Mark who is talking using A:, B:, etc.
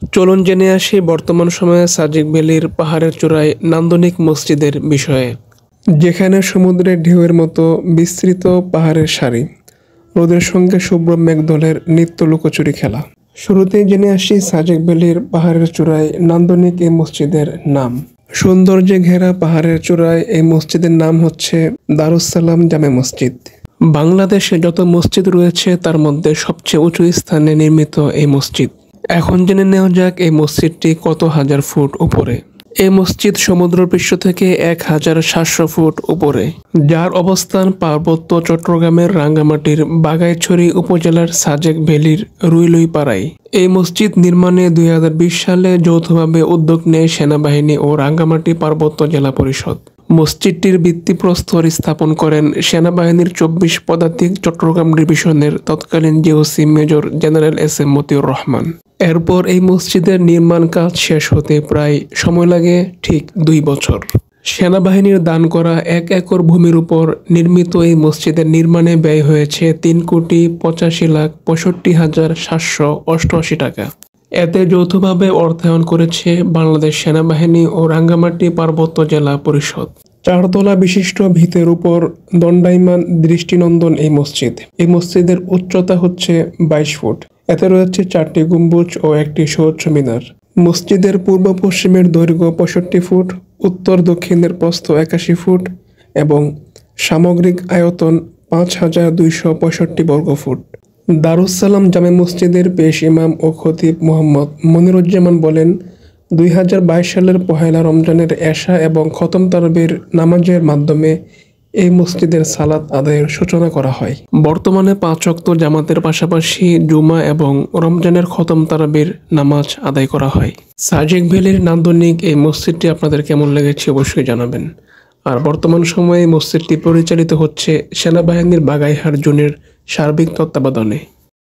A: চলুন জেনে আসি বর্তমান সময়ে সাজেক ভ্যালির পাহাড়ের চূড়ায় নান্দনিক মসজিদের বিষয়ে, যেখানে সমুদ্রের ঢেউয়ের মতো বিস্তৃত পাহাড়ের সারি, রোদের সঙ্গে শুভ্র মেঘদলের নিত্য লুকোচুরি খেলা। শুরুতেই জেনে আসি সাজেক ভ্যালির পাহাড়ের চূড়ায় নান্দনিক এই মসজিদের নাম। সৌন্দর্যে ঘেরা পাহাড়ের চূড়ায় এই মসজিদের নাম হচ্ছে দারুস সালাম জামে মসজিদ। বাংলাদেশে যত মসজিদ রয়েছে তার মধ্যে সবচেয়ে উঁচু স্থানে নির্মিত এই মসজিদ। এখন জেনে নেওয়া যাক এই মসজিদটি কত হাজার ফুট উপরে। এই মসজিদ সমুদ্রপৃষ্ঠ থেকে 1700 ফুট উপরে, যার অবস্থান পার্বত্য চট্টগ্রামের রাঙ্গামাটির বাগাইছড়ি উপজেলার সাজেক ভ্যালির রুইলুইপাড়ায়। এই মসজিদ নির্মাণে 2020 সালে যৌথভাবে উদ্যোগ নেয় সেনাবাহিনী ও রাঙ্গামাটি পার্বত্য জেলা পরিষদ। মসজিদটির ভিত্তিপ্রস্তর স্থাপন করেন সেনাবাহিনীর 24 পদাতিক চট্টগ্রাম ডিভিশনের তৎকালীন GOC major general SM Matiur Rahman. এরপর এই মসজিদের নির্মাণ কাজ শেষ হতে প্রায় সময় লাগে ঠিক 2 বছর। সেনাবাহিনীর দান করা 1 একর ভূমির উপর নির্মিত এই মসজিদের নির্মাণে ব্যয় হয়েছে 3,85,65,788 টাকা। এতে যৌথভাবে অর্থায়ন করেছে বাংলাদেশ সেনাবাহিনী ও রাঙ্গামাটি পার্বত্য জেলা পরিষদ। 4 তলা বিশিষ্ট ভিতের উপর দণ্ডায়মান দৃষ্টিনন্দন এই মসজিদ। এই মসজিদের উচ্চতা হচ্ছে 22 ফুট। এতে রয়েছে 4টি গম্বুজ ও একটি সুউচ্চ মিনার। মসজিদের পূর্ব পশ্চিমের দৈর্ঘ্য 65 ফুট, উত্তর দক্ষিণের প্রস্থ 81 ফুট এবং সামগ্রিক আয়তন 5265 বর্গফুট। দারুস সালাম জামে মসজিদের পেশ ইমাম ও খতিব মোহাম্মদ মনিরুজ্জামান বলেন, 2022 সালের 1 রমজানের এশা এবং খতম তারাবির নামাজের মাধ্যমে এই মসজিদের সালাত আদায়ের সূচনা করা হয়। বর্তমানে 5 ওয়াক্ত জামাতের পাশাপাশি জুমা এবং রমজানের খতম তারাবির নামাজ আদায় করা হয়। সাজেক ভ্যালির নান্দনিক এই মসজিদটি আপনাদের কেমন লেগেছে অবশ্যই জানাবেন। আর বর্তমান সময়ে মসজিদটি পরিচালিত হচ্ছে সেনাবাহিনীর বাগাইহার জোনের সার্বিক তত্ত্বাবধানে।